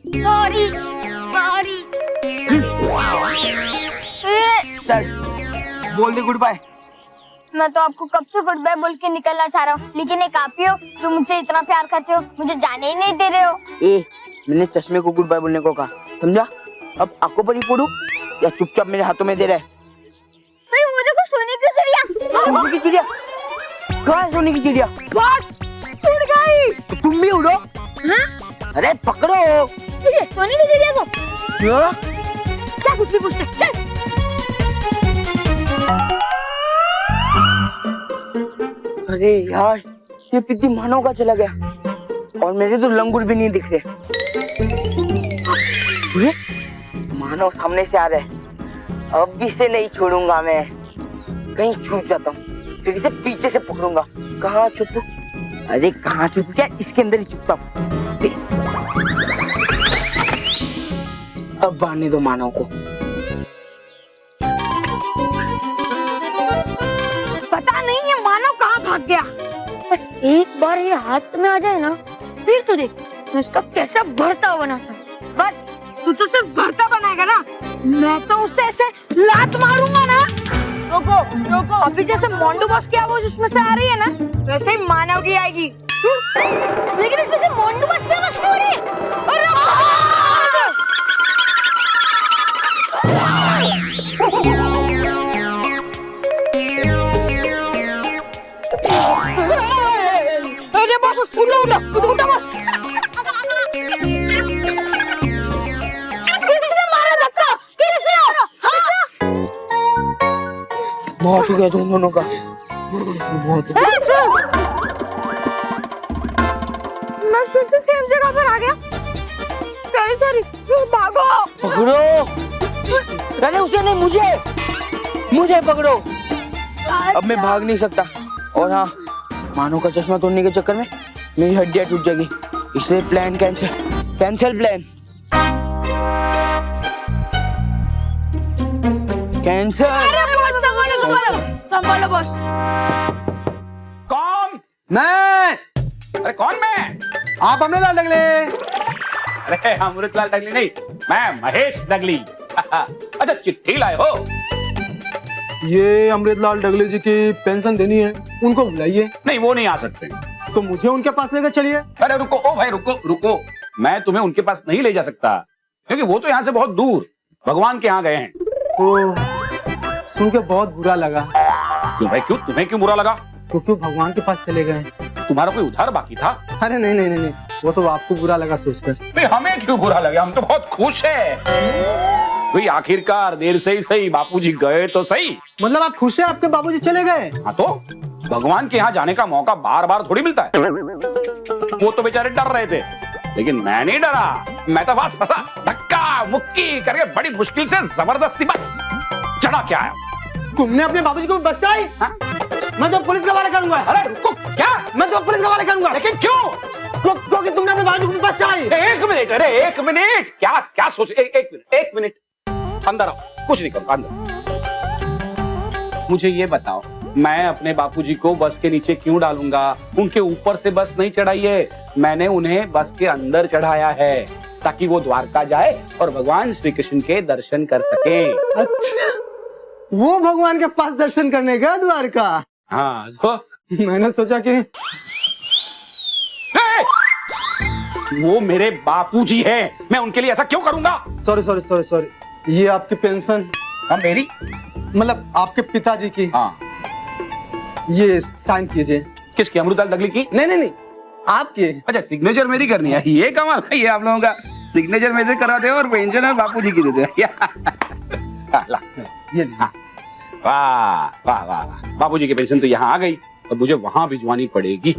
Sorry sorry. चल बोल दे good bye. मैं तो आपको कब से गुड बाय बोल के निकलना चाह रहा हूँ, लेकिन एक आप ही हो जो मुझसे इतना प्यार करते हो, मुझे जाने ही नहीं दे रहे हो। मैंने चश्मे को गुड बाय बोलने को कहा, समझा? अब आंखों पर ही फोड़ू या चुपचाप मेरे हाथों में दे रहा है? वो देखो सोने की चिड़िया। सोने की चिड़िया? कहाँ है सोने की चिड़िया? बस उड़ गई। तो तुम भी उड़ो। हाँ? अरे पकड़ो सोने की चिड़िया को। क्या? क्या कुछ भी पूछते? चल। अरे यार ये पिद्दी मानव का चला गया और मेरे तो लंगूर भी नहीं दिख रहे। मानव सामने से आ रहे, अब भी इसे नहीं छोड़ूंगा मैं। कहीं छूट जाता हूँ फिर इसे पीछे से पकड़ूंगा। कहाँ छुपू? अरे कहाँ छुपू? क्या इसके अंदर ही छुपता हूँ। अब बांधने दो मानव को। पता नहीं ये मानव कहाँ भाग गया। बस एक बार ये हाथ में आ जाए ना, फिर तो देख मैं उसका कैसा भरता बनाता हूँ। बस तू तो सिर्फ भरता बनाएगा ना, मैं तो उसे ऐसे लात मारूंगा ना। रोको रोको, अभी जैसे मोंडू बॉस की आवाज उसमें से आ रही है ना, वैसे ही मानव की आएगी। लेकिन इसमें से मोंडू बॉस की आवाज क्यों आ रही है? अरे बॉस उठो उठो उठो उठो बॉस। किसने मारा धक्का? किसने? हाँ? बहुत हो गया तुम दोनों का, बहुत हो गया। मैं फिर से सेम जगह पर आ गया। सॉरी सॉरी, भागो। पकड़ो। अरे उसे नहीं, मुझे पकड़ो। अब मैं भाग नहीं सकता और हाँ, मानो का चश्मा तोड़ने के चक्कर में मेरी हड्डियां टूट जाएगी, इसलिए प्लान कैंसिल प्लान कैंसिल। अरे बॉस संभालो बॉस। कौन? मैं। अरे कौन मैं? आप अमृतलाल डगले? अरे अमृतलाल डगली नहीं, मैं महेश डगली। अच्छा चिट्ठी लाए हो? ये अमृतलाल डगले जी की पेंशन देनी है, उनको बुलाइए। नहीं वो नहीं आ सकते। तो मुझे उनके पास लेकर चलिए। अरे रुको, ओ भाई रुको, मैं तुम्हें उनके पास नहीं ले जा सकता क्योंकि वो तो यहाँ से बहुत दूर भगवान के यहाँ गए हैं। तो सुन के बहुत बुरा लगा। क्यों भाई, क्यों? तुम्हें क्यों बुरा लगा? क्योंकि भगवान के पास चले गए। तुम्हारा कोई उधार बाकी था? अरे नहीं, वो तो आपको बुरा लगा सोचकर। भाई हमें क्यों बुरा लगा, हम तो बहुत खुश है भाई। आखिरकार देर से ही सही बापूजी गए तो सही। मतलब आप खुश हैं आपके बाबूजी चले गए? हाँ तो भगवान के यहाँ जाने का मौका बार बार थोड़ी मिलता है। वो तो बेचारे डर रहे थे लेकिन मैं नहीं डरा। मैं तो बस धक्का मुक्की करके बड़ी मुश्किल से जबरदस्ती बस चढ़ा के आया। तुमने अपने बाबूजी को बस चढ़ाई? हाँ? मैं तो पुलिस के हवाले करूंगा। अरे रुको, क्या? मैं तो पुलिस के हवाले करूंगा। लेकिन क्यों? क्योंकि तुमने अपने बाबूजी को बस चढ़ाई। एक मिनट, अरे एक मिनट, क्या सोच, एक मिनट अंदर आओ, कुछ नहीं करूंगा, अंदर। मुझे ये बताओ, मैं अपने बापूजी को बस के नीचे क्यों डालूंगा? उनके ऊपर से बस नहीं चढ़ाई है, मैंने उन्हें बस के अंदर चढ़ाया है ताकि वो द्वारका जाए और भगवान श्री कृष्ण के दर्शन कर सके। अच्छा, वो भगवान के पास दर्शन करने गया द्वारका? हाँ तो मैंने सोचा कि वो मेरे बापूजी है, मैं उनके लिए ऐसा क्यों करूंगा? सॉरी, ये आपकी पेंशन। हाँ मेरी? मतलब आपके पिताजी की। हाँ। ये साइन कीजिए। किसकी? अमृतलाल डगली की? नहीं, आपकी। अच्छा सिग्नेचर मेरी करनी है, ये कमाल है, ये आप लोगों का सिग्नेचर में से कराते हो और पेंशन है बापूजी की देते हैं। ये लीजिए। वाह, बापूजी की पेंशन तो यहाँ आ गई और मुझे वहां भिजवानी पड़ेगी।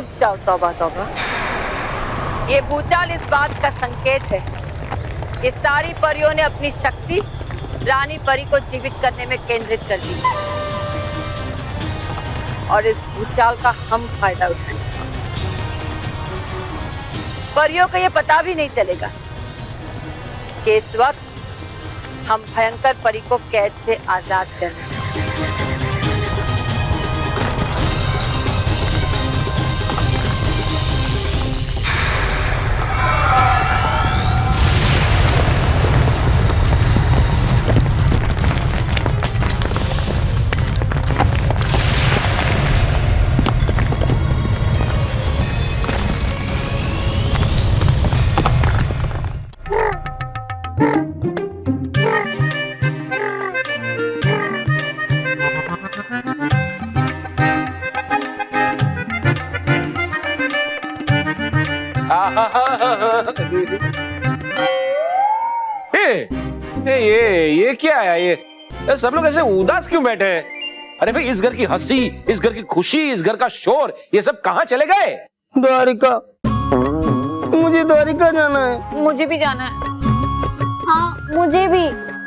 रुक जाओ, तौबा तौबा। ये भूचाल इस बात का संकेत है कि सारी परियों ने अपनी शक्ति रानी परी को जीवित करने में केंद्रित कर दी और इस भूचाल का हम फायदा उठाएंगे। परियों को ये पता भी नहीं चलेगा कि इस वक्त हम भयंकर परी को कैद से आजाद कर रहे हैं। ये क्या है ये सब लोग ऐसे उदास क्यों बैठे हैं? अरे भाई, इस घर की हंसी, इस घर की खुशी, इस घर का शोर, ये सब कहाँ चले गए? द्वारिका, मुझे द्वारिका जाना है। मुझे भी जाना है। हाँ, मुझे भी।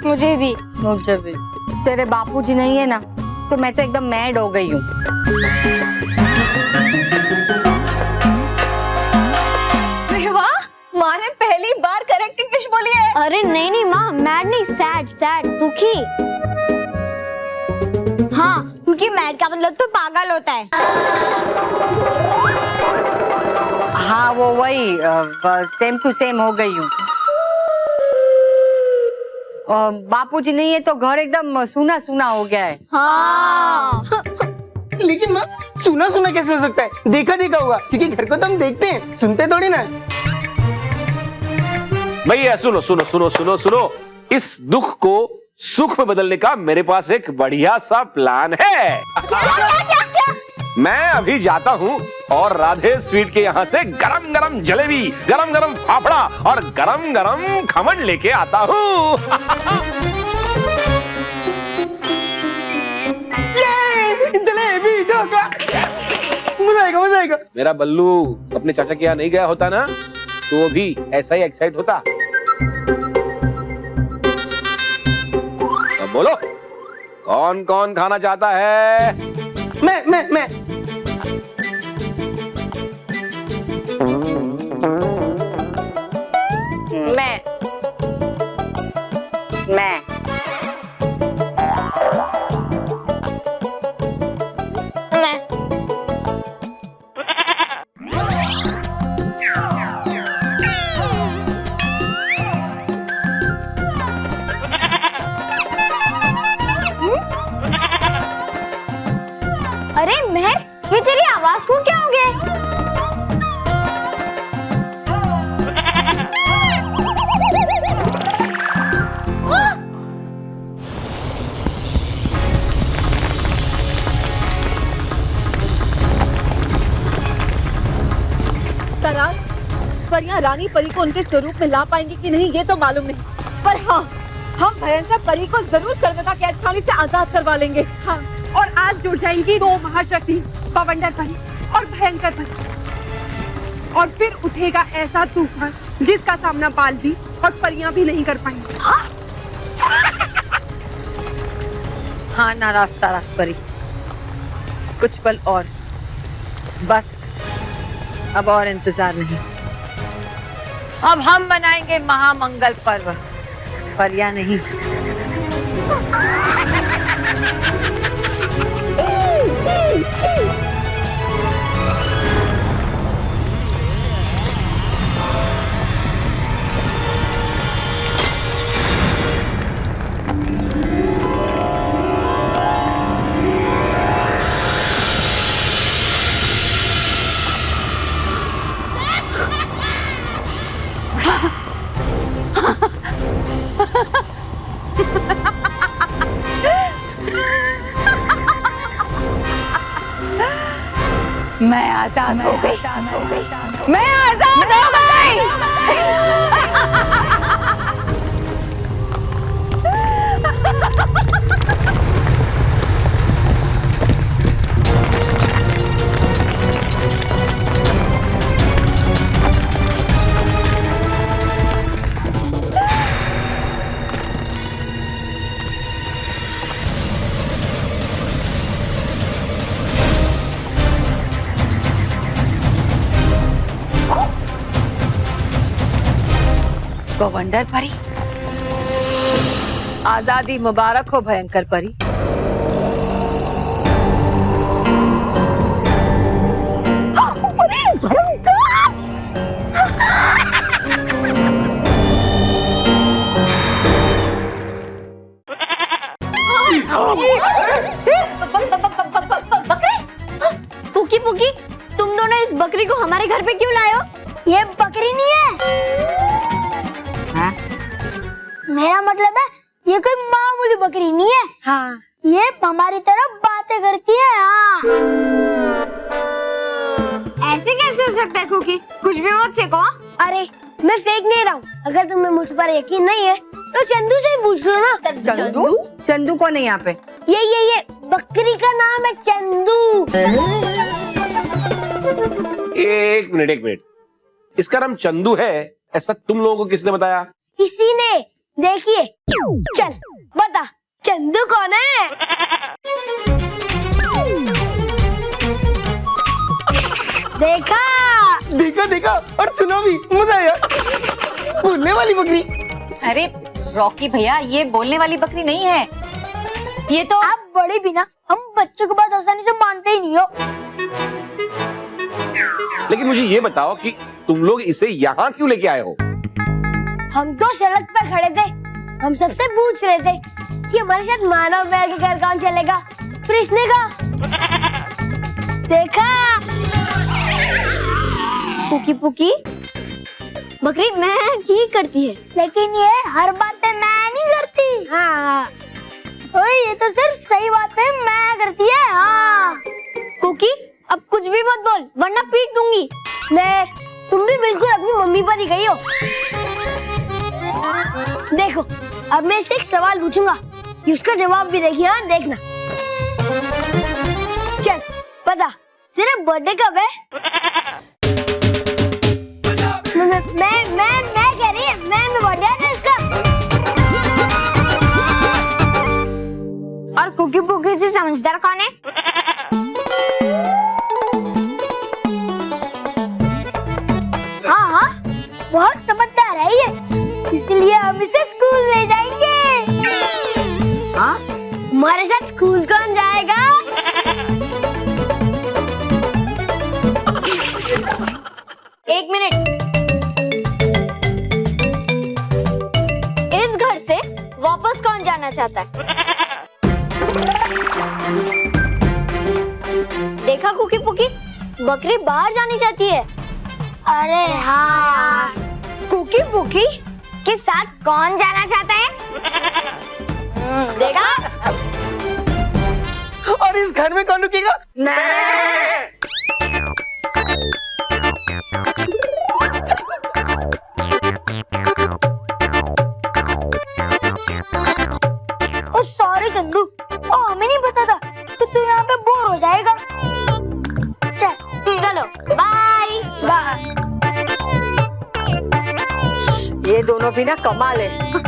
मुझे भी। मुझे भी। तेरे बापूजी नहीं है ना, तो मैं तो एकदम मैड हो गई हूँ। माँ ने पहली बार करेक्ट इंग्लिश बोली है। अरे नहीं नहीं माँ, मैड नहीं, सैड सैड, दुखी। हाँ, क्योंकि मैड का मतलब तो पागल होता है। हाँ, वो वही सेम टू सेम हो गई हूँ। बापूजी नहीं है तो घर एकदम सूना सूना हो गया है। हाँ। लेकिन माँ, सुना सुना कैसे हो सकता है? देखा देखा होगा, क्योंकि घर को तो हम देखते हैं, सुनते थोड़ी ना। भैया सुनो सुनो सुनो सुनो सुनो, इस दुख को सुख में बदलने का मेरे पास एक बढ़िया सा प्लान है। क्या? मैं अभी जाता हूँ और राधे स्वीट के यहाँ से गरम गरम जलेबी, गरम गरम फाफड़ा और गरम गरम खमन लेके आता हूँ। जलेबी ढोकला, मजा आएगा मजा आएगा। मेरा बल्लू अपने चाचा के यहाँ नहीं गया होता ना, तो वो भी ऐसा ही एक्साइट होता। तो बोलो, कौन कौन खाना चाहता है? मैं। अरे महर, ये तेरी आवाज को क्या हो गया? तरार, परियां रानी परी को उनके स्वरूप में ला पाएंगी कि नहीं ये तो मालूम नहीं, पर हाँ, हम भयंकर परी को जरूर कर्मता कैदखाने से आजाद करवा लेंगे। हाँ, और आज जुड़ जाएंगी दो महाशक्ति, बवंडर परी और भयंकर परी, और फिर उठेगा ऐसा तूफान जिसका सामना बालदी और परियां भी नहीं कर पाएंगी। हाँ, नाराज ताराज परी, कुछ पल और, बस अब और इंतजार नहीं। अब हम मनाएंगे महामंगल पर्व, परियां नहीं। मैं आजाद हो गई। मैं आजाद हो गई। गवंडर परी, आजादी मुबारक हो भयंकर परी। पुकी पुकी, तुम दोनों इस बकरी को हमारे घर पे क्यों लाए हो? ये बकरी नहीं है। मेरा मतलब है ये कोई मामूली बकरी नहीं है। हाँ। ये हमारी तरह बातें करती है। हाँ। ऐसे कैसे हो सकता है कुकी? कुछ भी मत फेंको। अरे मैं फेंक नहीं रहा हूँ। अगर तुम्हें मुझ पर यकीन नहीं है तो चंदू से ही पूछ लो ना। चंदू? चंदू कौन है यहाँ पे? ये बकरी का नाम है चंदू। एक मिनट, इसका नाम चंदू है ऐसा तुम लोगों को किसने बताया? किसी ने। देखिए, चल बता चंदू कौन है? देखा और सुना भी, मजा आया। बोलने वाली बकरी। अरे रॉकी भैया, ये बोलने वाली बकरी नहीं है, ये तो आप बड़े भी ना, हम बच्चों की बात आसानी से मानते ही नहीं हो। लेकिन मुझे ये बताओ कि तुम लोग इसे यहाँ क्यों लेके आए हो? हम तो सड़क पर खड़े थे, हम सबसे पूछ रहे थे कि हमारे साथ मानव महल के घर कौन चलेगा। फिर इसने कहा, देखा पुकी पुकी, बकरी मैं ठीक करती है, लेकिन ये हर बात पे मैं नहीं करती। हाँ, ओए ये तो सिर्फ सही बात पे मैं करती है। हाँ कुकी, अब कुछ भी मत बोल वरना पीट दूंगी मैं। तुम भी बिल्कुल अपनी मम्मी पर ही गई हो। देखो, अब मैं इससे एक सवाल पूछूंगा, उसका जवाब भी देखिए। हाँ देखना। चल बता, तेरा बर्थडे कब है? मैं कह रही है, मैं बर्थडे है ना इसका। और कुकी पुकी से समझदार कौन है? हाँ, बहुत समझदार है ये, इसलिए हम इसे स्कूल ले जाएंगे। हाँ, हमारे साथ स्कूल कौन जाएगा? एक मिनट, इस घर से वापस कौन जाना चाहता है? देखा कुकी पुकी, बकरी बाहर जानी चाहती है। अरे हाँ, कुकी पुकी के साथ कौन जाना चाहता है? देखा? और इस घर में कौन रुकेगा? ओ सॉरी चंदू, ओ हमें नहीं पता था, तो तू यहाँ पे बोर हो जाएगा। चलो बाय बाय। ये दोनों भी ना कमाल है।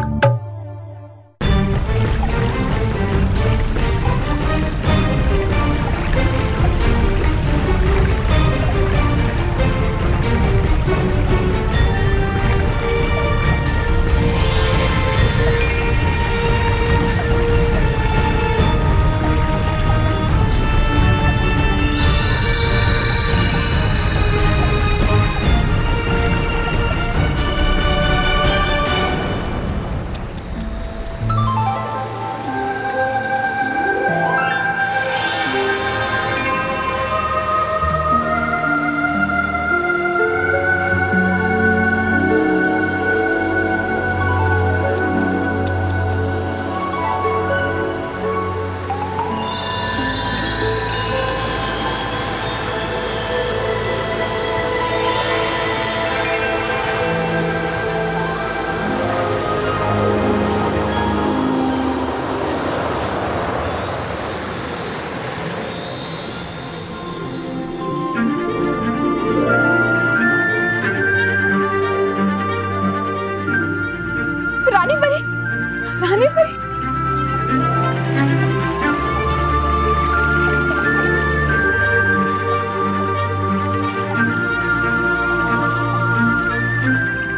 रानी परी,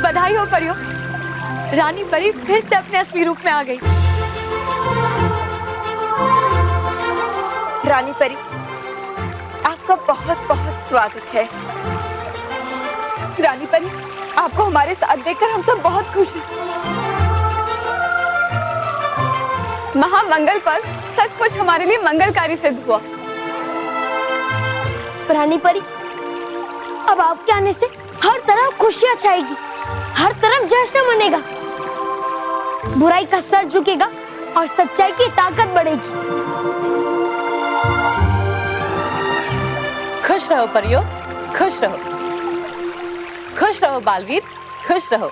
बधाई हो परियो, रानी परी फिर से अपने असली रूप में आ गई। रानी परी, आपका बहुत बहुत स्वागत है। रानी परी, आपको हमारे साथ देखकर हम सब बहुत खुश हैं। महामंगल पर्व सचमुच हमारे लिए मंगलकारी सिद्ध हुआ। रानी परी, अब आपके आने से हर तरफ खुशियां छाएगी, हर तरफ जश्न मनेगा, बुराई का सर झुकेगा और सच्चाई की ताकत बढ़ेगी। खुश रहो परियो, खुश रहो। खुश रहो बालवीर, खुश रहो।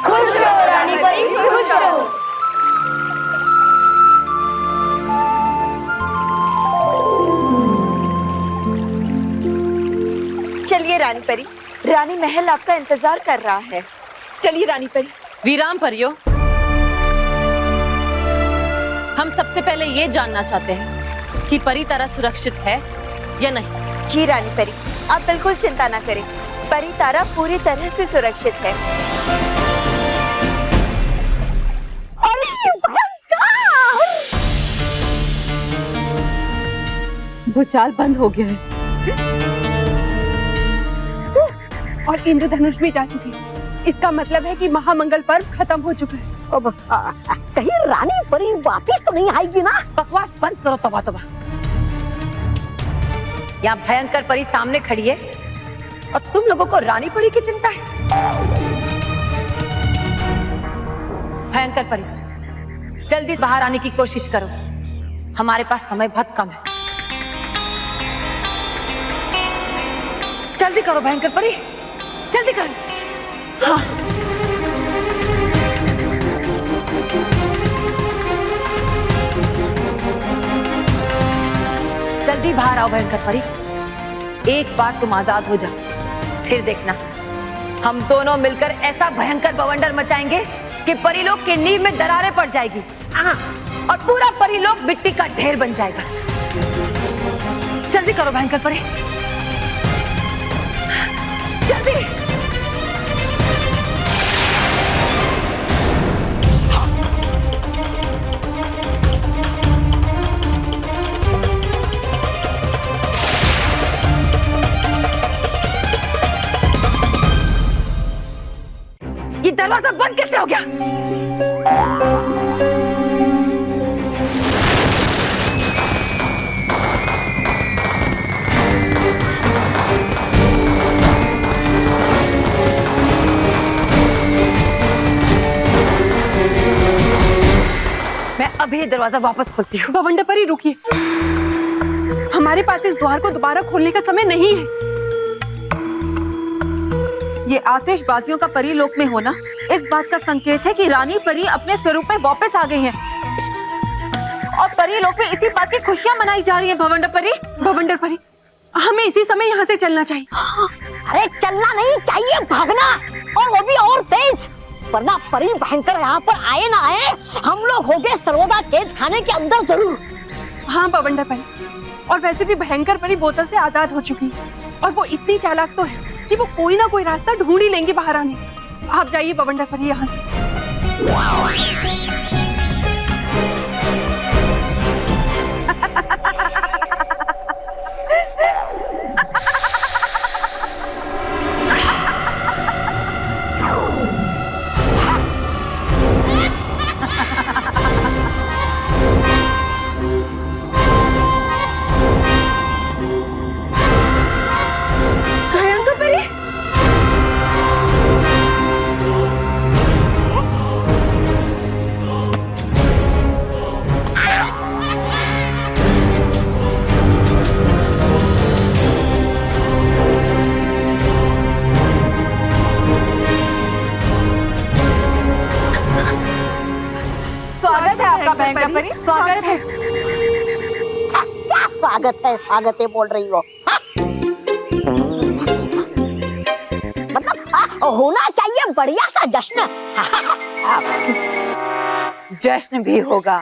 खुश रहो रानी परी, खुश रहो। चलिए रानी परी, रानी महल आपका इंतजार कर रहा है। चलिए रानी परी। वीरान परियो, हम सबसे पहले ये जानना चाहते हैं कि परी तारा सुरक्षित है या नहीं। जी रानी परी, आप बिल्कुल चिंता ना करें, परी तारा पूरी तरह से सुरक्षित है। भूचाल बंद हो गया है और इंद्रधनुष भी जा चुकी है। इसका मतलब है कि महामंगल पर्व खत्म हो चुका है। अब कहीं रानी परी वापिस तो नहीं आएगी ना? बकवास बंद करो तबा तबा। यहाँ भयंकर परी सामने खड़ी है और तुम लोगों को रानी परी की चिंता है। भयंकर परी, जल्दी बाहर आने की कोशिश करो, हमारे पास समय बहुत कम है। जल्दी करो भयंकर परी, जल्दी करो। हाँ। जल्दी बाहर आओ भयंकर परी। एक बार तुम आजाद हो जाओ, फिर देखना हम दोनों मिलकर ऐसा भयंकर बवंडर मचाएंगे कि परीलोक की नींव में दरारें पड़ जाएगी और पूरा परीलोक मिट्टी का ढेर बन जाएगा। जल्दी करो भयंकर परी, जल्दी। ये दरवाजा बंद कैसे हो गया? मैं अभी ये दरवाजा वापस खोलती हूँ। बवंडर परी रुकिए, हमारे पास इस द्वार को दोबारा खोलने का समय नहीं है। ये आतिशबाजियों का परीलोक में होना इस बात का संकेत है कि रानी परी अपने स्वरूप में वापस आ गई हैं और परीलोक में इसी बात की खुशियां मनाई जा रही हैं। बवंडर परी, हमें इसी समय यहाँ से चलना चाहिए। अरे चलना नहीं चाहिए, भागना, और वो भी और तेज, वरना परी भयंकर यहाँ पर आए ना आए, हम लोग हो गए सर्वदा कैद खाने के अंदर जरूर। हाँ बवंडर परी, और वैसे भी भयंकर परी बोतल से आजाद हो चुकी है और वो इतनी चालाक तो है कि वो कोई ना कोई रास्ता ढूंढ ही लेंगे बाहर आने। आप जाइए बवंडर परी यहाँ से। स्वागत है आपका भयंकर परी, स्वागत है। क्या स्वागत है बोल रही हो? मतलब होना चाहिए बढ़िया सा जश्न। जश्न भी होगा,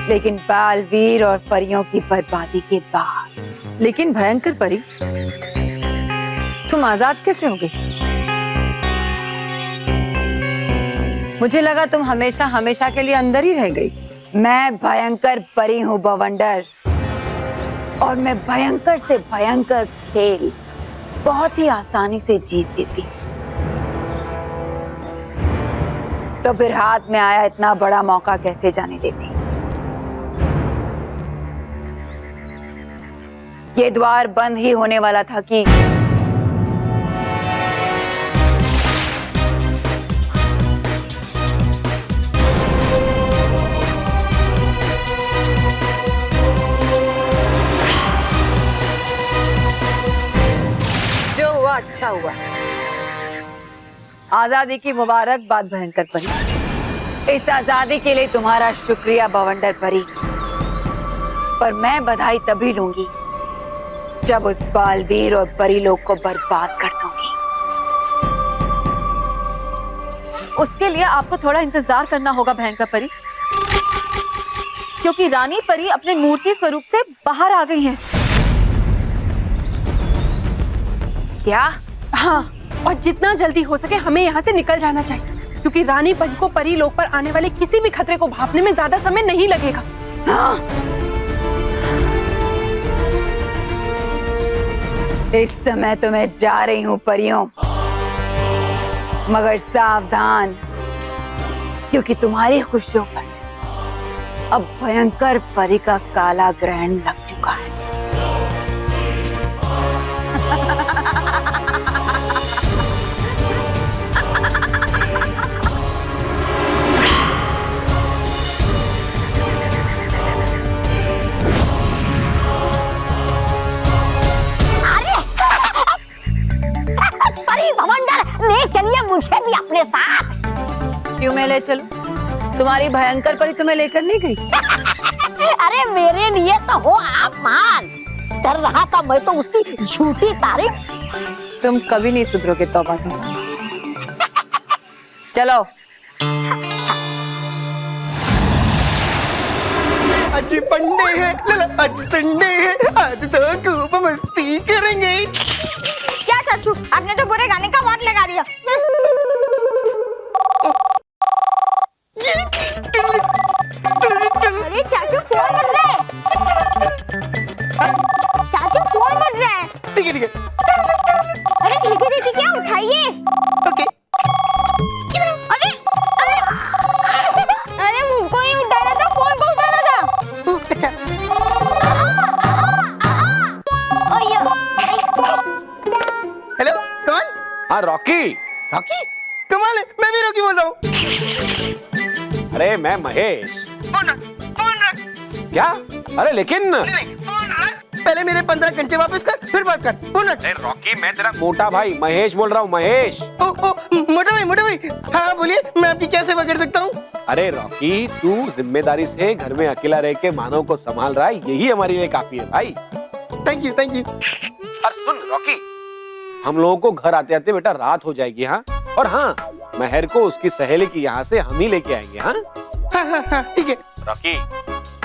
लेकिन बालवीर और परियों की बर्बादी के बाद। लेकिन भयंकर परी, तुम आजाद कैसे हो गई? मुझे लगा तुम हमेशा हमेशा के लिए अंदर ही रह गई। मैं भयंकर परी हूँ बवंडर, और मैं भयंकर से भयंकर खेल बहुत ही आसानी से जीत देती। तो फिर हाथ में आया इतना बड़ा मौका कैसे जाने देती। ये द्वार बंद ही होने वाला था कि जो हुआ अच्छा हुआ। आजादी की मुबारकबाद भयंकर परी। इस आजादी के लिए तुम्हारा शुक्रिया बवंडर परी। पर मैं बधाई तभी लूंगी जब उस बालवीर और परी लोग को बर्बाद कर दूंगी। उसके लिए आपको थोड़ा इंतजार करना होगा भयंकर परी, क्योंकि रानी परी अपने मूर्ति स्वरूप से बाहर आ गई हैं। क्या? हाँ, और जितना जल्दी हो सके हमें यहाँ से निकल जाना चाहिए, क्योंकि रानी परी को परी लोक पर आने वाले किसी भी खतरे को भांपने में ज्यादा समय नहीं लगेगा। हाँ। इस समय तो मैं जा रही हूँ परियों, मगर सावधान, क्योंकि तुम्हारी खुशियों पर अब भयंकर परी का काला ग्रहण लग चुका है। परी भवंडर, ले चलिए मुझे भी अपने साथ। क्यों मैं ले चलूं? तुम्हारी भयंकर परी तुम्हें लेकर नहीं गई? अरे मेरे लिए तो हो आप मान। कर रहा था मैं तो उसकी झूठी तारीफ। तुम कभी नहीं सुधरोगे तौबा तुम। चलो। आज फंडे है, आज संडे है, आज तो खूब मस्ती करेंगे। क्या चाचू, आपने तो पूरे गाने का वाट लगा दिया। अरे चाचू फोन बज रहा है। चाचू फोन बज रहा है। ठीक है ठीक है। अरे ठीक है क्या, उठाइए। ओके। अरे अरे अरे मुझको ही उठाना था, फोन को उठाना था। अच्छा। हेलो, कौन? हाँ रॉकी। रॉकी? कमाल है, मैं भी रॉकी बोल रहा हूँ। अरे मैं महेश। फोन रख, फोन रख। क्या? अरे लेकिन नहीं, फोन रख। पहले मेरे 15 घंटे वापस कर, फिर बात कर। फोन रख। अरे रॉकी, मैं तेरा मोटा भाई महेश बोल रहा हूँ, महेश। ओ मोटा भाई, मोटा भाई। हाँ बोलिए, मैं आपकी क्या सेवा कर सकता हूँ? अरे रॉकी, तू जिम्मेदारी से घर में अकेला रह के मानव को संभाल रहा है, यही हमारे लिए काफी है भाई। Thank you, thank you. और सुन रॉकी, हम लोगों को घर आते आते बेटा रात हो जाएगी। हाँ, और हाँ, महर को उसकी सहेली की यहाँ से हम ही लेके आएंगे। हाँ हाँ, ठीक है। रॉकी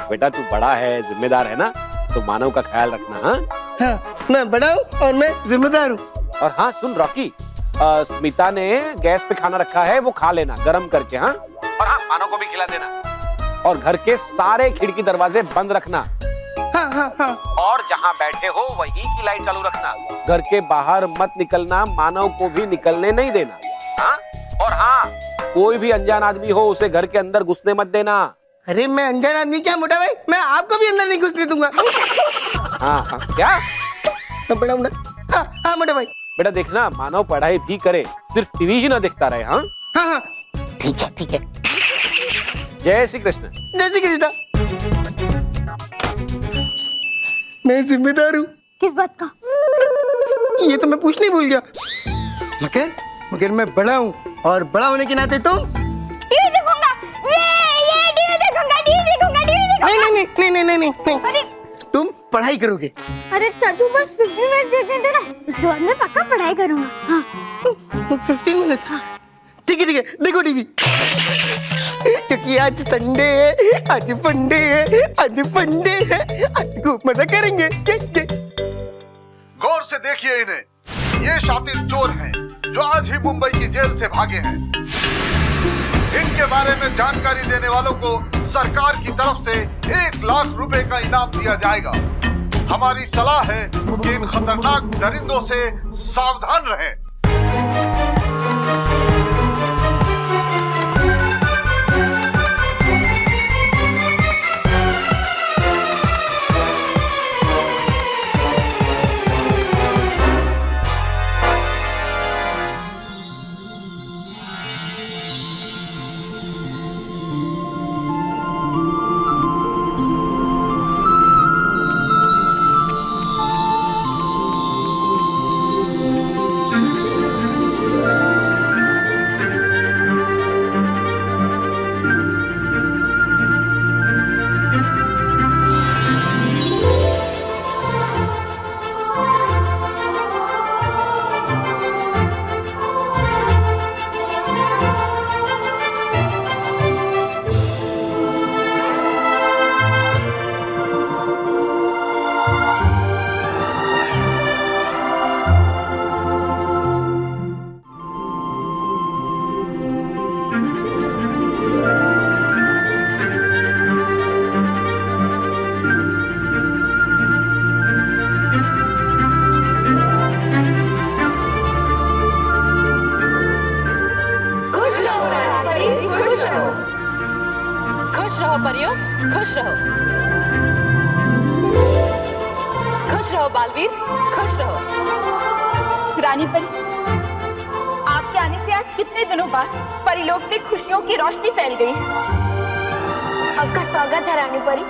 बेटा, तू बड़ा है, जिम्मेदार है ना, तो मानव का ख्याल रखना। हाँ हाँ, मैं बड़ा हूँ और मैं जिम्मेदार हूँ। और हाँ सुन रॉकी, स्मिता ने गैस पे खाना रखा है, वो खा लेना गरम करके। हाँ, और हाँ, मानव को भी खिला देना। और घर के सारे खिड़की दरवाजे बंद रखना। हाँ हाँ हाँ। और जहाँ बैठे हो वहीं की लाइट चालू रखना। घर के बाहर मत निकलना, मानव को भी निकलने नहीं देना। हाँ, और हाँ, कोई भी अनजान आदमी हो उसे घर के अंदर घुसने मत देना। अरे मैं अनजान आदमी क्या मोटा भाई, मैं आपको भी अंदर नहीं घुसने दूंगा। हाँ हाँ, क्या? मैं बड़ा हूँ ना। हाँ हाँ मोटा भाई। बेटा देखना, मानव पढ़ाई भी करे, सिर्फ टीवी ही ना देखता रहे। हाँ हाँ हाँ, ठीक है ठीक है। जय श्री कृष्ण। जय श्री कृष्ण। मैं जिम्मेदार हूँ। किस बात का? ये तो मैं पूछने भूल गया। मगर मैं बड़ा हूँ, और बड़ा होने के नाते तुम टीवी देखूंगा। ये टीवी देखूंगा, टीवी देखूंगा, टीवी देखूंगा। नहीं। अरे तुम पढ़ाई करोगे। अरे चाचू बस 15 मिनट देखने दो ना, उसके बाद मैं पक्का पढ़ाई करूंगा। हाँ 15 मिनट। ठीक है, देखो टीवी। क्योंकि आज संडे है, आज फंडे है, आज फंडे है, आज खूब मजा करेंगे। गौर से देखिए इन्हें, ये शातिर चोर हैं जो आज ही मुंबई की जेल से भागे हैं। इनके बारे में जानकारी देने वालों को सरकार की तरफ से 1 लाख रुपए का इनाम दिया जाएगा। हमारी सलाह है कि इन खतरनाक दरिंदों से सावधान रहें। खुश रहो परियों, खुश रहो। खुश रहो बालवीर, खुश रहो। रानी परी, आपके आने से आज कितने दिनों बाद परिलोक में खुशियों की रोशनी फैल गई है। आपका स्वागत है रानी परी।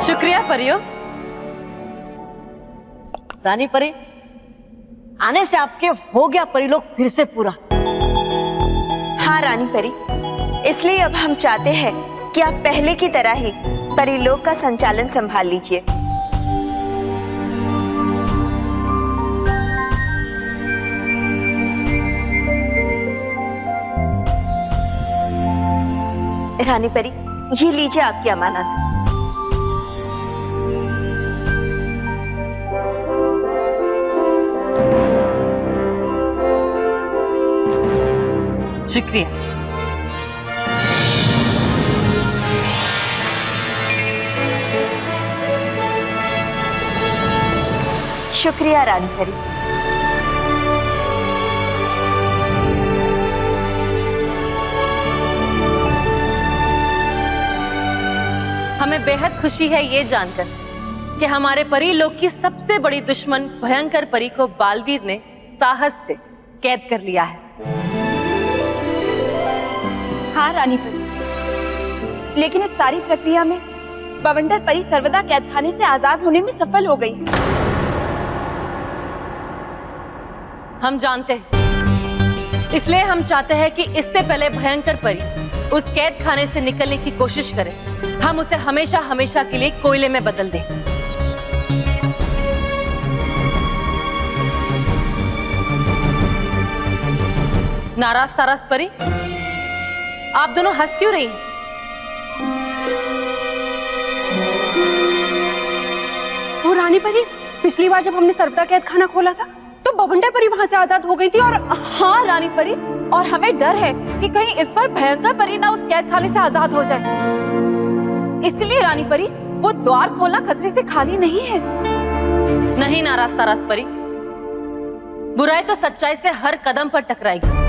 शुक्रिया परियों। रानी परी, आने से आपके हो गया परिलोक फिर से पूरा। हाँ रानी परी, इसलिए अब हम चाहते हैं कि आप पहले की तरह ही परिलोक का संचालन संभाल लीजिए। रानी परी, ये लीजिए आपकी अमानत। शुक्रिया। शुक्रिया रानी परी। हमें बेहद खुशी है ये जानकर कि हमारे परी लोक की सबसे बड़ी दुश्मन भयंकर परी को बालवीर ने साहस से कैद कर लिया है। हाँ रानी परी, लेकिन इस सारी प्रक्रिया में बवंडर परी सर्वदा कैदखाने से आजाद होने में सफल हो गई। हम जानते हैं, इसलिए हम चाहते हैं कि इससे पहले भयंकर परी उस कैद खाने से निकलने की कोशिश करे, हम उसे हमेशा हमेशा के लिए कोयले में बदल दें। नाराज ताराज परी, आप दोनों हंस क्यों रही हैं? वो रानी परी, पिछली बार जब हमने सर्वदा कैद खाना खोला था तो बवंडर परी वहां से आजाद हो गई थी। और हाँ रानी परी, और हमें डर है कि कहीं इस बार भयंकर परी ना उस कैद खाने से आजाद हो जाए। इसलिए रानी परी, वो द्वार खोलना खतरे से खाली नहीं है। नहीं नाराज ताराज परी, बुराई तो सच्चाई से हर कदम पर टकराएगी।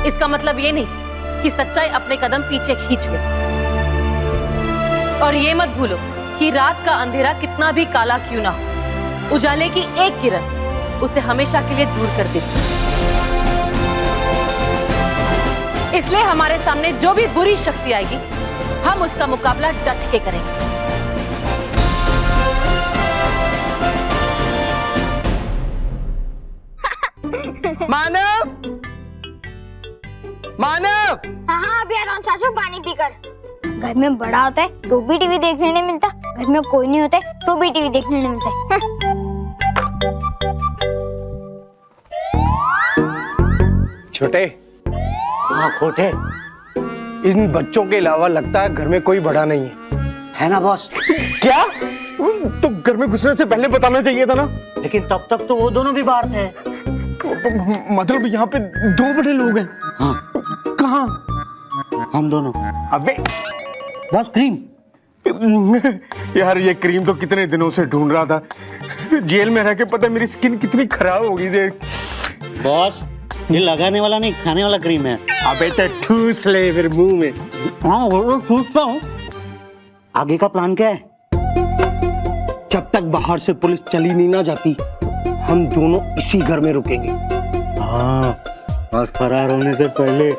इसका मतलब ये नहीं कि सच्चाई अपने कदम पीछे खींच ले। और ये मत भूलो कि रात का अंधेरा कितना भी काला क्यों ना हो, उजाले की एक किरण उसे हमेशा के लिए दूर कर देती। इसलिए हमारे सामने जो भी बुरी शक्ति आएगी, हम उसका मुकाबला डट के करेंगे। मानव, मानव। हाँ अभी आ रहा हूँ चाचू, पानी पीकर। घर में बड़ा होता है तो भी टीवी देखने नहीं मिलता, घर में कोई नहीं होता है तो भी टीवी देखने नहीं मिलता है। छोटे। हाँ खोटे। इन बच्चों के अलावा लगता है घर में कोई बड़ा नहीं है ना बॉस? क्या? तो घर में घुसने से पहले बताना चाहिए था ना। लेकिन तब तक तो वो दोनों भी बाहर थे। मतलब यहाँ पे 2 बड़े लोग हैं। हाँ। कहाँ? हम दोनों। अबे बस क्रीम। यार ये क्रीम तो कितने दिनों से ढूंढ रहा था। जेल में रह के पता मेरी स्किन कितनी खराब हो गई देख। बॉस ये लगाने वाला नहीं खाने वाला क्रीम है। अबे तो ठूस ले फिर मुंह में। हाँ वो ठूसता हूँ। आगे का प्लान क्या है? जब तक बाहर से पुलिस चली नहीं ना जाती हम दोनों इसी घर में रुकेंगे। हाँ और फरार होने से पहले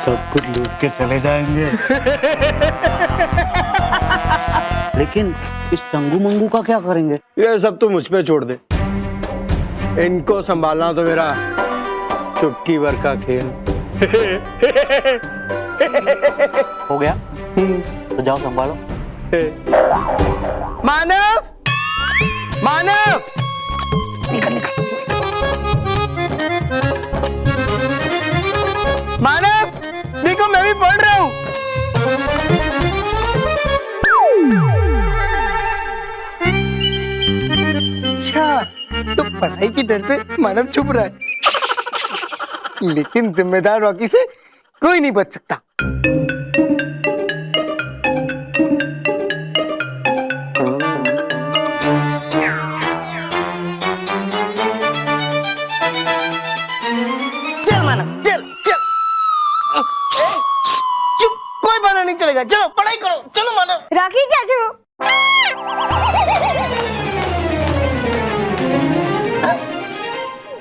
सब कुछ लूट के चले जाएंगे। लेकिन इस चंगू मंगू का क्या करेंगे? ये सब तो मुझ पे छोड़ दे। इनको संभालना तो मेरा चुटकी भर का खेल। हो गया? तो जाओ संभालो। मानव, मानव, निकल निकल। मानव, देखो मैं भी पढ़ रहा हूँ। अच्छा, तो पढ़ाई की डर से मानव छुप रहा है, लेकिन जिम्मेदार रॉकी से कोई नहीं बच सकता। नहीं चलेगा, चलो पढ़ाई करो, चलो मानव। रॉकी चाचू।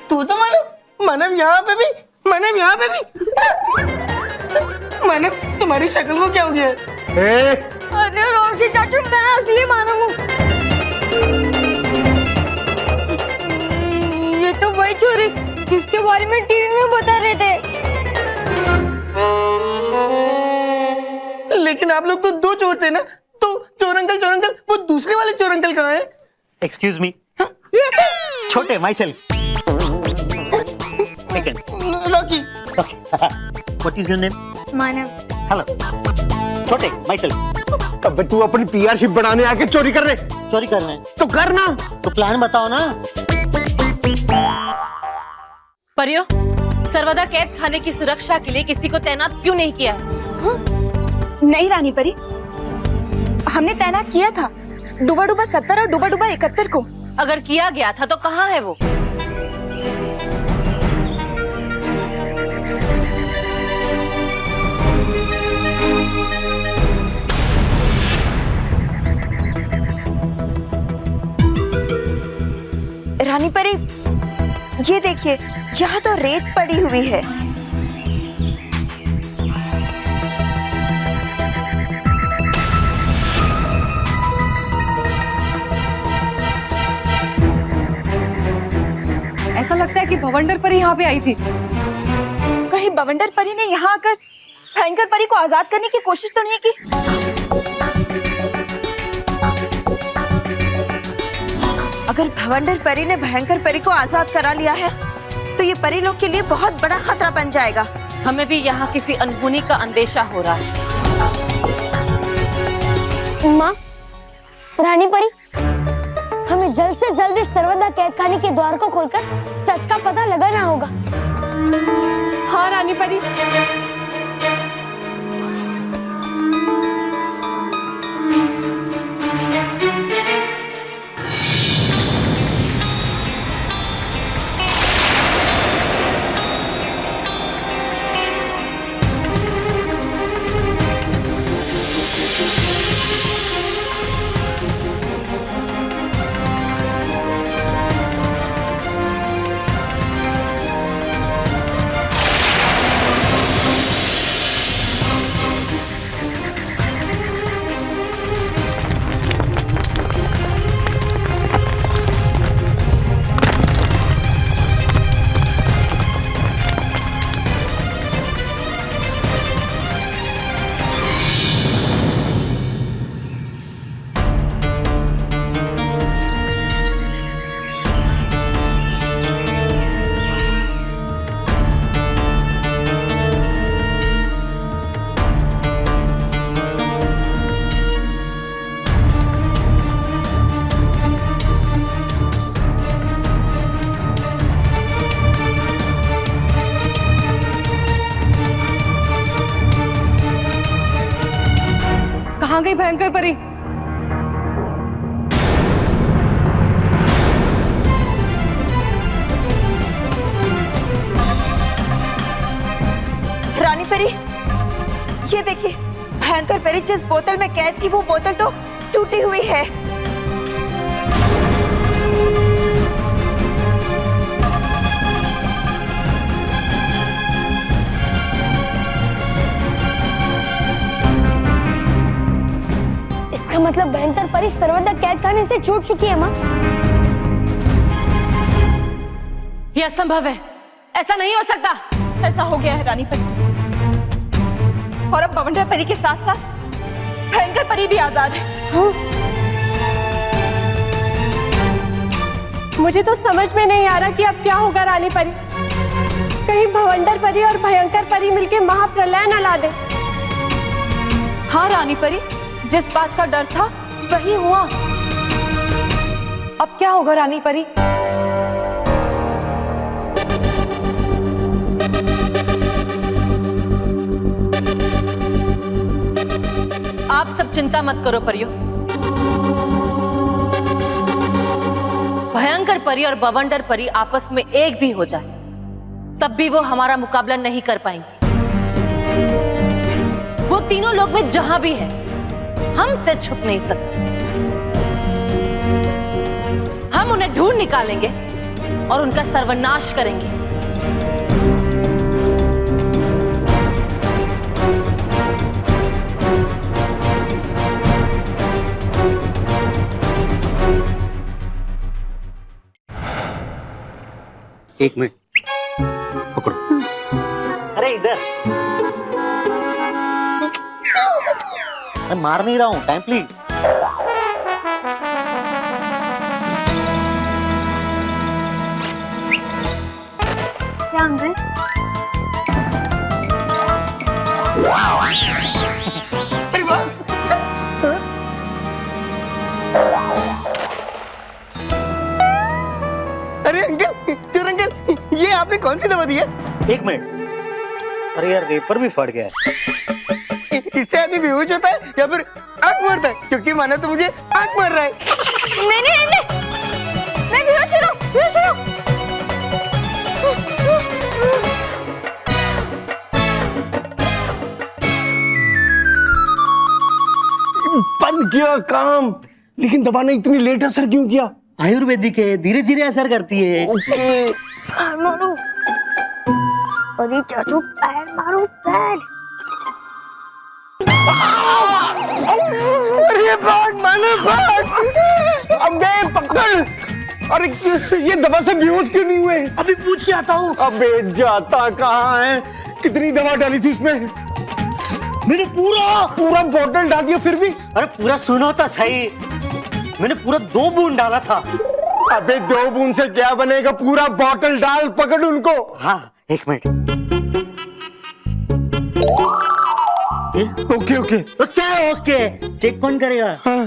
तू तो मानव, मानव यहाँ पे भी, मानव यहाँ पे भी। मानव तुम्हारी शक्ल को क्या हो गया? अरे रॉकी चाचू मैं असली मानव हूँ। ये तो वही चोरी जिसके बारे में टीवी में बता रहे थे। लेकिन आप लोग तो 2 चोर थे ना, तो चोर अंकल वो दूसरे वाले चोर अंकल कहाँ हैं? Excuse me. Chhote myself. Second Rocky. What is your name? Manav. Hello Chhote my self. अब तू अपनी पीआरशिप बढ़ाने आके चोरी कर रहे? चोरी कर रहे हैं तो करना। तो प्लान बताओ ना। परियो, सर्वदा कैद खाने की सुरक्षा के लिए किसी को तैनात क्यों नहीं किया? नहीं रानी परी, हमने तैनात किया था डूबा डूबा 70 और डूबा डूबा 71 को। अगर किया गया था तो कहाँ है वो? रानी परी, ये देखिए यहाँ तो रेत पड़ी हुई है। ऐसा लगता है कि भवंडर परी यहाँ पे आई थी। कहीं भवंडर परी ने यहाँ आकर भयंकर परी को आजाद करने की कोशिश तो नहीं की? अगर भवंडर परी ने भयंकर परी को आजाद करा लिया है तो ये परी लोग के लिए बहुत बड़ा खतरा बन जाएगा। हमें भी यहाँ किसी अनहोनी का अंदेशा हो रहा है। माँ, रानी परी, हमें जल्द से जल्द इस सर्वदा कैदखाने के द्वार को खोलकर सच का पता लगाना होगा। हाँ रानी परी। कहाँ गई भयंकर परी? रानी परी, ये देखिए, भयंकर परी जिस बोतल में कैद थी वो बोतल तो टूटी हुई है। इसका मतलब भयंकर परी सर्वदा कैद खाने से छूट चुकी है माँ। यह असंभव है, ऐसा नहीं हो सकता। ऐसा हो गया है रानी परी, और अब बवंडर परी के साथ साथ भयंकर परी भी आजाद है। हाँ? मुझे तो समझ में नहीं आ रहा कि अब क्या होगा रानी परी। कहीं भवंडर परी और भयंकर परी मिलके महाप्रलय न ला दे। हाँ रानी परी, जिस बात का डर था वही हुआ। अब क्या होगा रानी परी? आप सब चिंता मत करो परियो। भयंकर परी और बवंडर परी आपस में एक भी हो जाए तब भी वो हमारा मुकाबला नहीं कर पाएंगे। वो तीनों लोग में जहां भी है हमसे छुप नहीं सकते। हम उन्हें ढूंढ निकालेंगे और उनका सर्वनाश करेंगे। एक मिनट, पकड़ो। अरे इधर, मैं मार नहीं रहा हूँ, टाइम प्लीज। क्या अंकल? अरे अंकल, चोर अंकल, ये आपने कौन सी दवा दी है? एक मिनट, अरे यार रेपर भी फट गया है। इससे आदमी बेहोश होता है या फिर आंख मारता है? क्योंकि माना तो मुझे आंख मार रहा है। नहीं नहीं नहीं, मैं बेहोश हो रहा हूँ, बेहोश हो रहा हूँ। बन गया काम, लेकिन दवा ने इतनी लेट असर क्यों किया? आयुर्वेदिक है, धीरे धीरे असर करती है। पैर मारो, अरे चाचू पैर मारो, पैर। अरे भाग मानो भाग! अबे पकड़! अरे ये दवा से बेहोश क्यों नहीं हुए? अभी पूछ के आता हूँ। अबे जाता कहाँ है? कितनी दवा डाली थी उसमें? मैंने पूरा बोतल डाल दिया फिर भी? अरे पूरा सुनो तो सही, मैंने पूरा 2 बूंद डाला था। अबे 2 बूंद से क्या बनेगा? पूरा बोतल डाल, पकड़ उनको। हाँ, एक minute. Okay okay okay okay, check कौन करेगा? हाँ।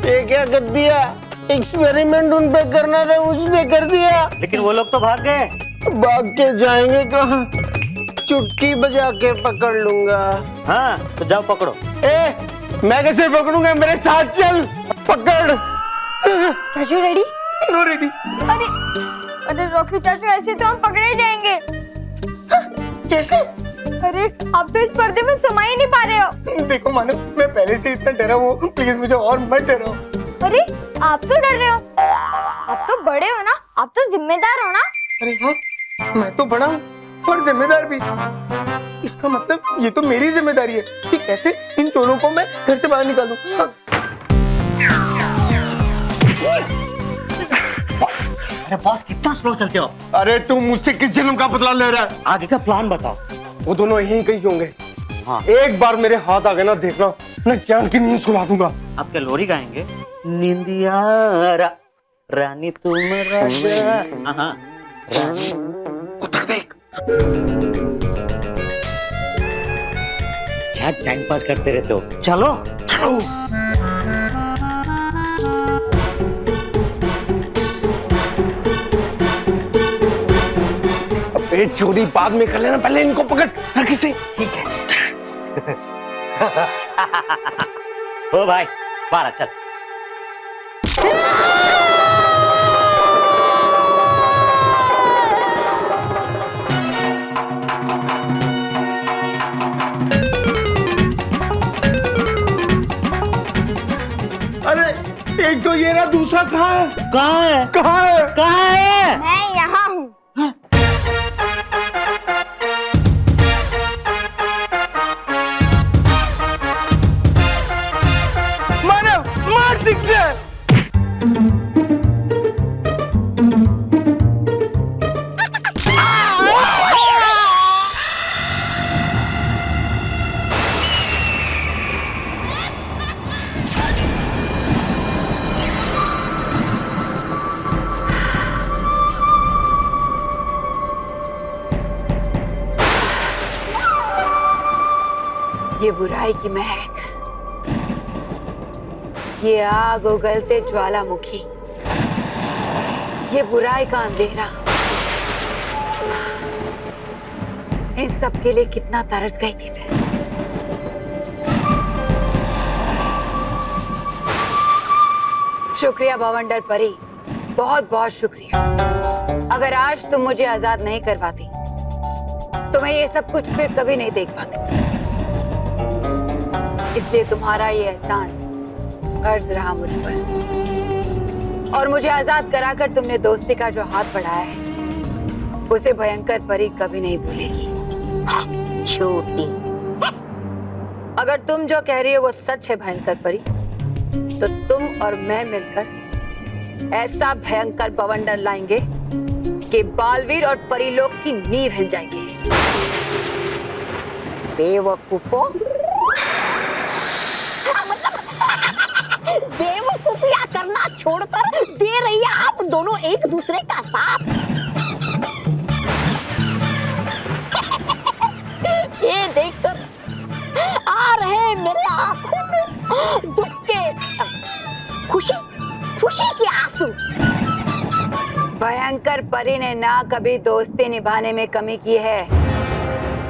ये क्या कर दिया? एक्सपेरिमेंट उन पे करना था, उसने कर दिया। लेकिन वो लोग तो भाग गए। भाग के जाएंगे कहाँ? चुटकी बजा के पकड़ लूंगा। हाँ, तो जाओ पकड़ो। मैं कैसे पकड़ूंगा? मेरे साथ चल, पकड़। चाचू रेडी? No ready. अरे अरे रॉकी चाचू, ऐसे तो हम पकड़े जाएंगे। कैसे? अरे आप तो इस पर्दे में समा ही नहीं पा रहे हो। देखो मानो, मैं पहले से इतना डरा हूँ, प्लीज मुझे और मत डराओ। अरे आप तो डर रहे हो, आप तो बड़े हो ना, आप तो जिम्मेदार हो ना। अरे हाँ, मैं तो बड़ा हूँ और जिम्मेदार भी। इसका मतलब ये तो मेरी जिम्मेदारी है कि कैसे इन चोरों को मैं घर से बाहर निकालूं। अरे बॉस, कितना स्लो चलते हो? अरे तुम मुझसे किस जन्म का बदला ले रहा है? आगे का प्लान बताओ। वो दोनों यहीं कहीं होंगे। हाँ। एक बार मेरे हाथ आ गए ना, देखना मैं जान की नींद सुला दूंगा। आप क्या लोरी गाएंगे? निंदिया रानी तुम राजा। हाँ, उधर देख। क्या टाइम पास करते रहते हो? चलो चलो। अबे चोरी बाद में कर लेना, पहले इनको पकड़ रख इसे। ठीक है। ओ भाई बारह चल। अरे एक तो ये रहा, दूसरा कहाँ है? कहाँ है? कहाँ है? कहाँ है? मैं यहाँ हूँ। मानव मार सिक्सर। ये बुराई की महक, ये आग उगलते ज्वालामुखी, ये बुराई का अंधेरा, इन सब के लिए कितना तरस गई थी मैं। शुक्रिया बवंडर परी, बहुत बहुत शुक्रिया। अगर आज तुम मुझे आजाद नहीं करवाती तो मैं ये सब कुछ फिर कभी नहीं देख पाती। इसलिए तुम्हारा ये एहसान कर्ज रहा मुझ पर, और मुझे आजाद कराकर तुमने दोस्ती का जो हाथ बढ़ाया है उसे भयंकर परी कभी नहीं भूलेगी। छोटी, अगर तुम जो कह रही हो वो सच है भयंकर परी, तो तुम और मैं मिलकर ऐसा भयंकर बवंडर लाएंगे कि बालवीर और परीलोक की नींव हिल जाएगी। बेवकूफों, बेवकूफियां करना छोड़कर दे रही है आप दोनों एक दूसरे का साथ। ये देखकर आ रहे मेरे आंखों में दुख के खुशी खुशी के आंसू। भयंकर परी ने ना कभी दोस्ती निभाने में कमी की है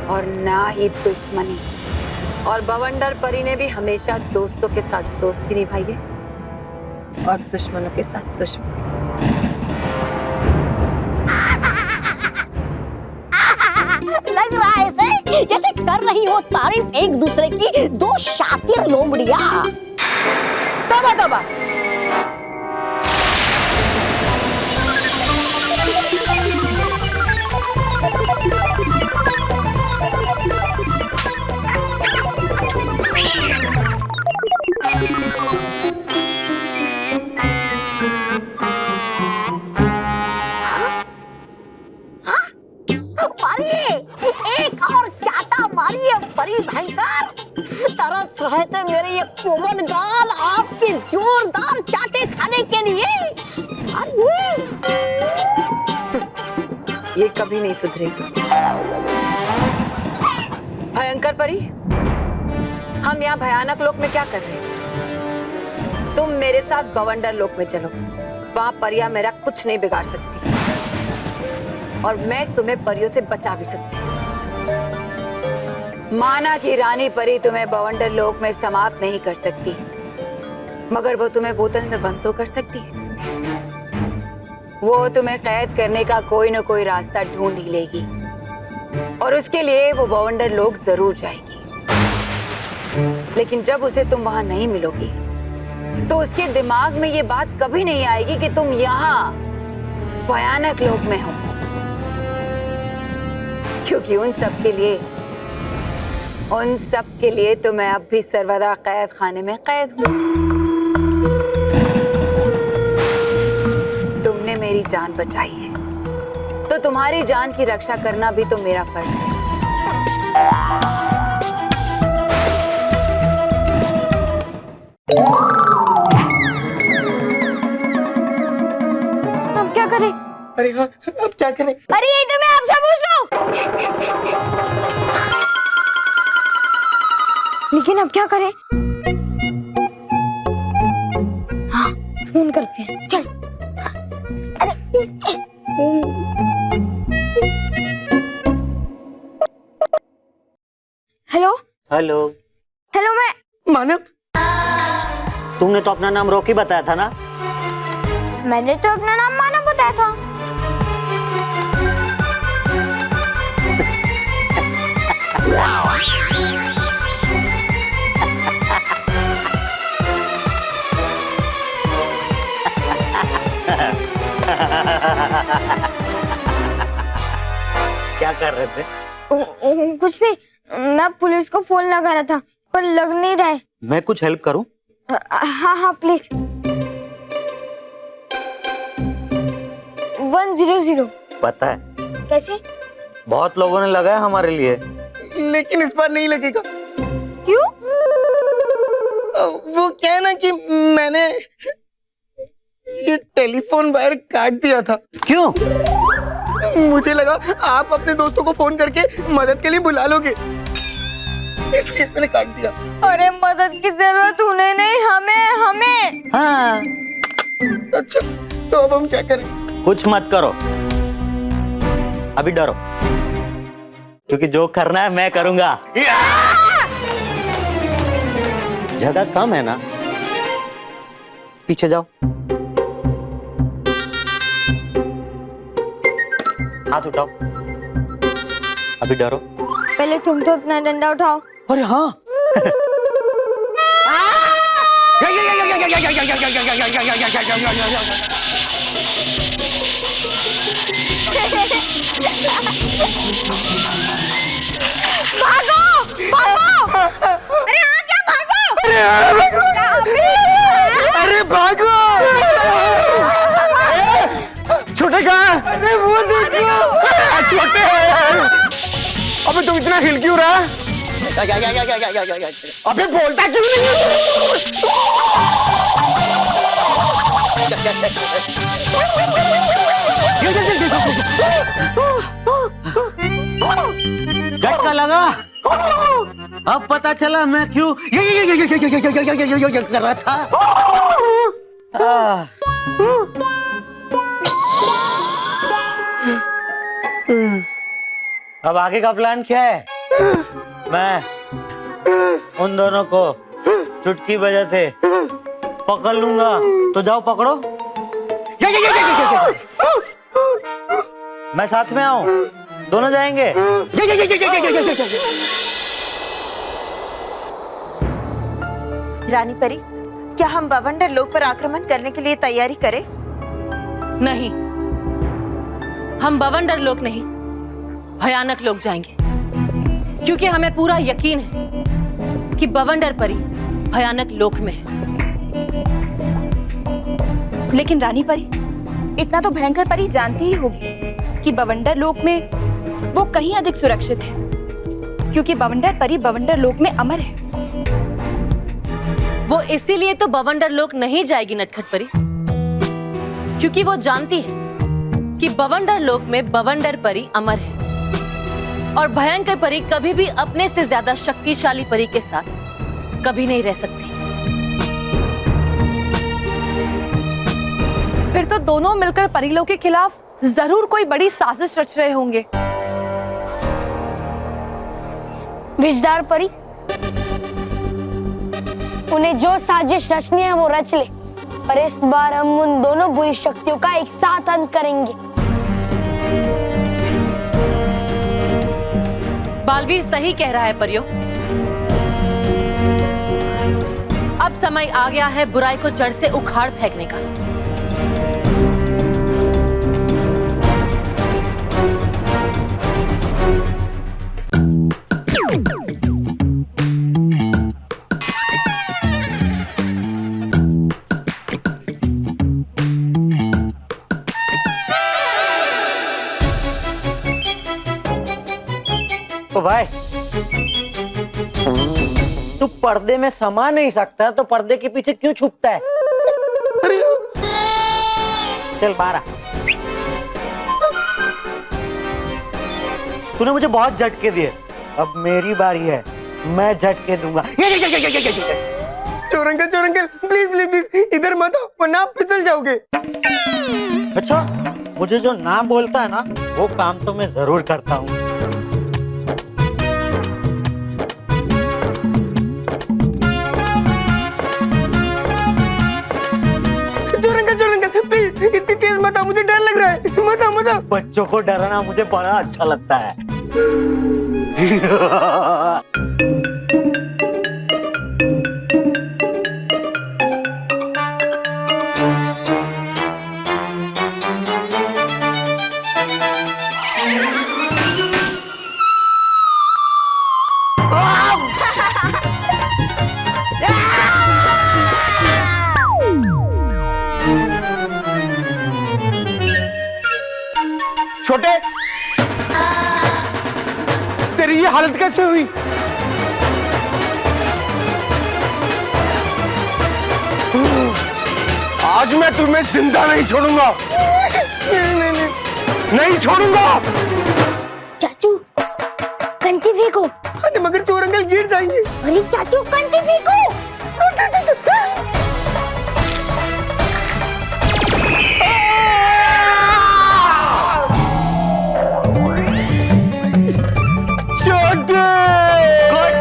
और ना ही दुश्मनी, और बवंडर परी ने भी हमेशा दोस्तों के साथ दोस्ती निभाई है और दुश्मनों के साथ दुश्मनी। लग रहा है ऐसे जैसे कर रही हो तारीफ एक दूसरे की दो शातिर लोमड़ियां। तौबा तौबा, मारिए, एक और चाटा मारिए परी भयंकर। तरस रहे थे मेरे ये कोमल गाल आपके जोरदार चाटे खाने के लिए। ये कभी नहीं सुधरेगी। भयंकर परी, हम यहाँ भयानक लोक में क्या कर रहे हैं? तुम मेरे साथ बवंडर लोक में चलो, वहां परियां मेरा कुछ नहीं बिगाड़ सकती और मैं तुम्हें परियों से बचा भी सकती हूँ। माना कि रानी परी तुम्हें बवंडर लोक में समाप्त नहीं कर सकती, मगर वो तुम्हें बोतल में बंद तो कर सकती है। वो तुम्हें कैद करने का कोई न कोई रास्ता ढूंढ ही लेगी और उसके लिए वो बवंडर लोक जरूर जाएगी। लेकिन जब उसे तुम वहां नहीं मिलोगी तो उसके दिमाग में ये बात कभी नहीं आएगी कि तुम यहाँ भयानक लोक में हो, क्योंकि उन सब के लिए तो मैं अब भी सर्वदा कैद खाने में कैद हूँ। तुमने मेरी जान बचाई है तो तुम्हारी जान की रक्षा करना भी तो मेरा फर्ज है। अब क्या करें? अरे हाँ, अब क्या करें? अरे यही तो मैं आपसे पूछ रहा हूँ। लेकिन अब क्या करें? हाँ, फोन करते हैं, चल। हेलो। हेलो, मैं मानव। तुमने तो अपना नाम रॉकी बताया था ना? मैंने तो अपना नाम मानव बताया था। क्या कर रहे थे? कुछ नहीं, मैं पुलिस को फोन लगा रहा था पर लग नहीं रहा है। मैं कुछ हेल्प करूं? हाँ हाँ प्लीज। 100। पता है कैसे? बहुत लोगों ने लगाया हमारे लिए। लेकिन इस बार नहीं लगेगा। क्यों? वो क्या है ना कि मैंने ये टेलीफोन वायर काट दिया था। क्यों? मुझे लगा आप अपने दोस्तों को फोन करके मदद के लिए बुला लोगे, इसलिए मैंने काट दिया। अरे मदद की जरूरत उन्हें नहीं, हमें। हाँ। अच्छा, तो अब हम क्या करें? कुछ मत करो, अभी डरो, क्योंकि जो करना है मैं करूंगा। जगह कम है ना, पीछे जाओ, हाथ उठाओ, अभी डरो। पहले तुम तो अपना डंडा उठाओ। अरे हाँ। भागो भागो! अरे हाँ, क्या भागो? अरे भागो! छोटे कहाँ? अरे वो देखो, छोटे हैं। अबे तुम इतना हिल क्यों रहा? अबे बोलता क्यों नहीं? झटका लगा, अब पता चला मैं क्यों ये कर रहा था। अब आगे का प्लान क्या है? मैं उन दोनों को चुटकी बजाते पकड़ लूंगा, तो जाओ पकड़ो। मैं साथ में आऊं, दोनों जाएंगे। रानी परी, क्या हम बवंडर लोक पर आक्रमण करने के लिए तैयारी करें? नहीं, हम बवंडर लोक नहीं, भयानक लोक जाएंगे, क्योंकि हमें पूरा यकीन है कि बवंडर परी भयानक लोक में है। लेकिन रानी परी, इतना तो भयंकर परी जानती ही होगी कि बवंडर लोक में वो कहीं अधिक सुरक्षित है, क्योंकि बवंडर परी बवंडर लोक में अमर है। वो इसीलिए तो बवंडर लोक नहीं जाएगी नटखट परी, क्योंकि वो जानती है कि बवंडर लोक में बवंडर परी अमर है और भयंकर परी कभी भी अपने से ज्यादा शक्तिशाली परी के साथ कभी नहीं रह सकती। फिर तो दोनों मिलकर परिलों के खिलाफ जरूर कोई बड़ी साजिश रच रहे होंगे। विजदार परी, उन्हें जो साजिश रचनी है वो रच ले, पर इस बार हम उन दोनों बुरी शक्तियों का एक साथ अंत करेंगे। बालवीर सही कह रहा है परियो। अब समय आ गया है बुराई को जड़ से उखाड़ फेंकने का। तो भाई, तू पर्दे में समा नहीं सकता तो पर्दे के पीछे क्यों छुपता है? चल बाहर आ। तूने मुझे बहुत झटके दिए, अब मेरी बारी है, मैं झटके दूंगा। चोर अंकल प्लीज प्लीज प्लीज इधर मत आओ, वरना आप फिसल जाओगे। अच्छा, मुझे जो ना बोलता है ना वो काम तो मैं जरूर करता हूँ। दो। बच्चों को डराना मुझे बड़ा अच्छा लगता है। छोटे, तेरी ये हालत कैसे हुई? आज मैं तुम्हें जिंदा नहीं छोड़ूंगा। नहीं छोड़ूंगा। चाचू कंची फेंको। अरे मगर चोर अंकल गिर जाएंगे। अरे चाचू कंची फेंको। छोटे,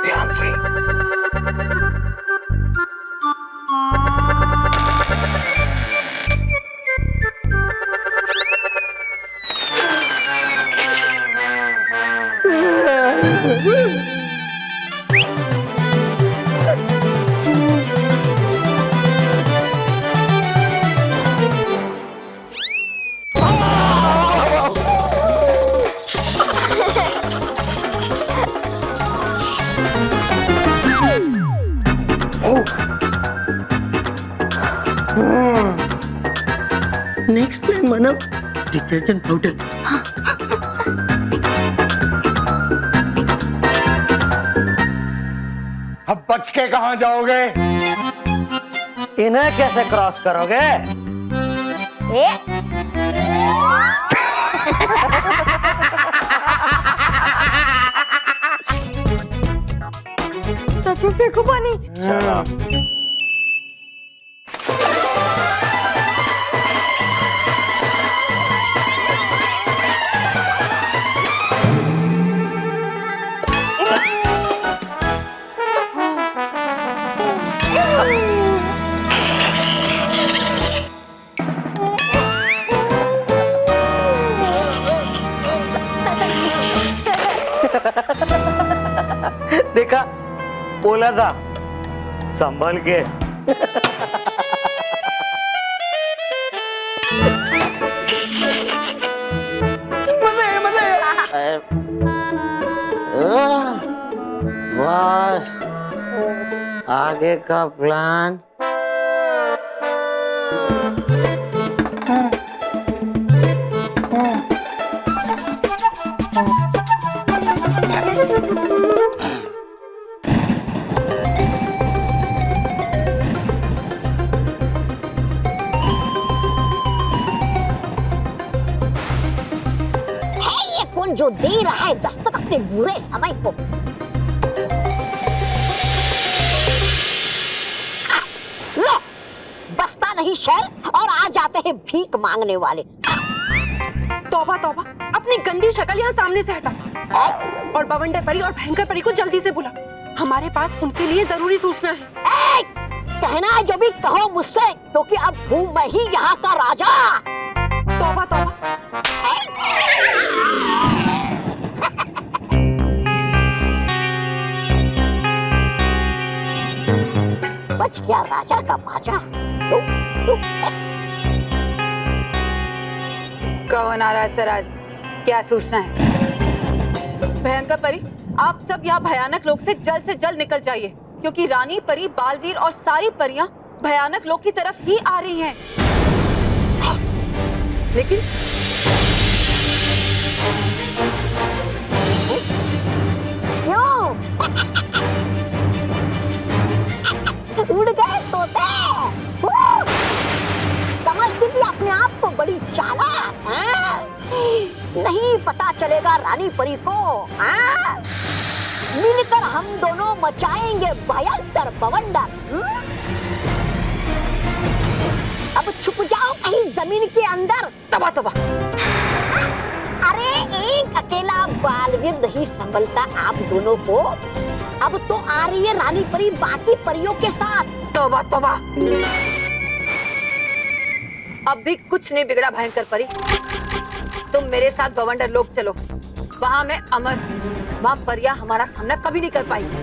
ध्यान से। नेक्स्ट प्लान मानव, डिटर्जेंट पाउडर। अब बच के कहाँ जाओगे? इन्हें कैसे क्रॉस करोगे? चाचू फेंको पानी। चलो। देखा, बोला था संभल के। बस आगे का प्लान जो दे रहा है दस्तक अपने बुरे समय को। लो, बसता नहीं शहर और आ जाते हैं भीख मांगने वाले। तौबा तौबा, अपनी गंदी शक्ल यहाँ सामने से हटा और बवंडर परी और भयंकर परी को जल्दी से बुला। हमारे पास उनके लिए जरूरी सूचना है। कहना है जो भी कहो मुझसे, क्योंकि अब हूँ मैं ही यहाँ का राजा। तौबा तौबा। बच गया राजा का बाजा। कहो नाराज तराज, क्या सूचना है? भयंकर परी, आप सब यहाँ भयानक लोक से जल्द निकल जाइए, क्योंकि रानी परी, बालवीर और सारी परियां भयानक लोक की तरफ ही आ रही हैं। लेकिन उड़ गए तोते। समझती थी अपने आप को बड़ी चालाक। नहीं पता चलेगा रानी परी को। मिलकर हम दोनों मचाएंगे भयंकर बवंडर। अब छुप जाओ कहीं जमीन के अंदर। तबा तबा। अरे बालवीर नहीं संभलता आप दोनों को। अब तो आ रही है रानी परी बाकी परियों के साथ। तौबा तौबा, अब भी कुछ नहीं बिगड़ा भयंकर परी। तुम मेरे साथ बवंडर लोक चलो, वहां मैं अमर, वहां परिया हमारा सामना कभी नहीं कर पाएगी।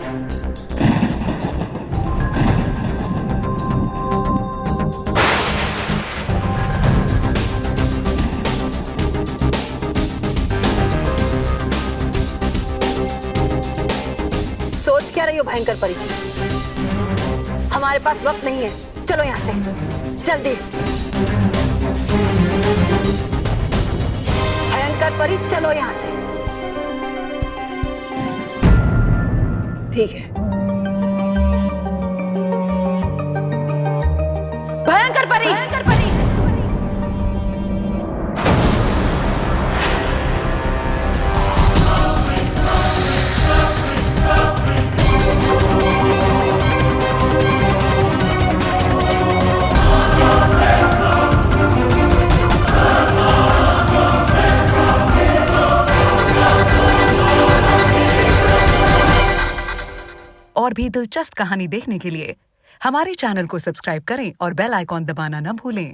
सोच क्या रही हो भयंकर परी? हमारे पास वक्त नहीं है, चलो यहाँ से जल्दी। भयंकर परी चलो यहाँ से। ठीक है भयंकर परी, भयंकर परी। और भी दिलचस्प कहानी देखने के लिए हमारे चैनल को सब्सक्राइब करें और बेल आइकॉन दबाना न भूलें।